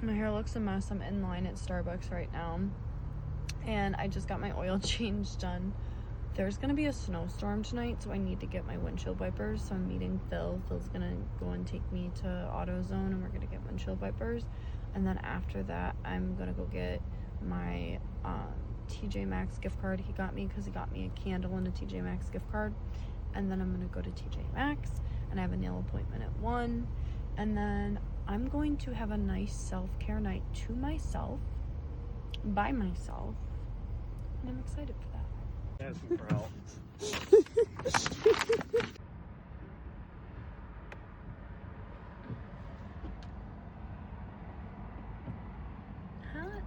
My hair looks a mess. I'm in line at Starbucks right now, and I just got my oil change done. There's gonna be a snowstorm tonight, so I need to get my windshield wipers. So I'm meeting Phil. Phil's gonna go and take me to AutoZone, and we're gonna get windshield wipers. And then after that, I'm gonna go get my TJ Maxx gift card he got me, because he got me a candle and a TJ Maxx gift card. And then I'm gonna go to TJ Maxx, and I have a nail appointment at 1. And then I'm going to have a nice self-care night to myself, by myself, and I'm excited for that. Asking for help.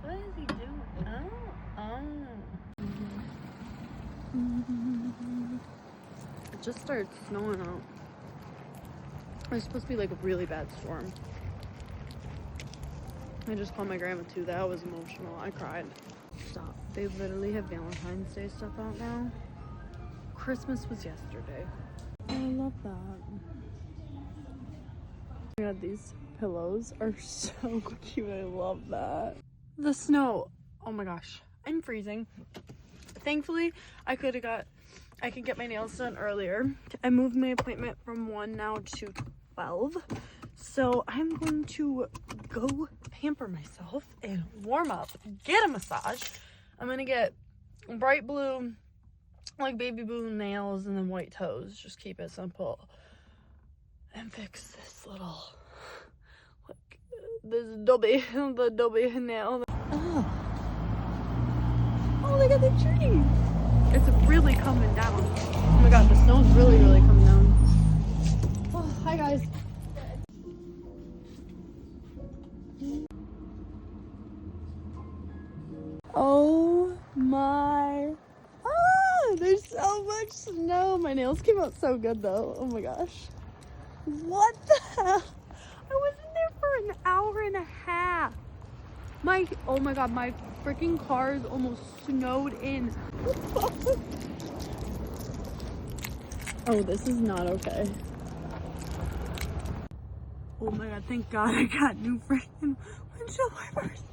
What is he doing? It just started snowing out. It's supposed to be like a really bad storm. I just called my grandma too. That was emotional. I cried. Stop. They literally have Valentine's Day stuff out now. Christmas was yesterday. I love that. Oh my god, these pillows are so cute. I love that. The snow. Oh my gosh. I'm freezing. Thankfully, I could get my nails done earlier. I moved my appointment from 1 now to 12. So I'm going to go pamper myself and warm up, get a massage. I'm gonna get bright blue, like baby blue nails, and then white toes. Just keep it simple. And fix this little, like, this the Dobby nail. Oh, look at the tree. It's really coming down. Oh my god, the snow's really coming down. Oh, hi guys. Oh my. There's so much snow. My nails came out so good though. Oh my gosh. What the hell? I was in there for an hour and a half. Oh my god, my freaking car is almost snowed in. Oh, this is not okay. Oh my god, thank god I got new freaking windshield wipers.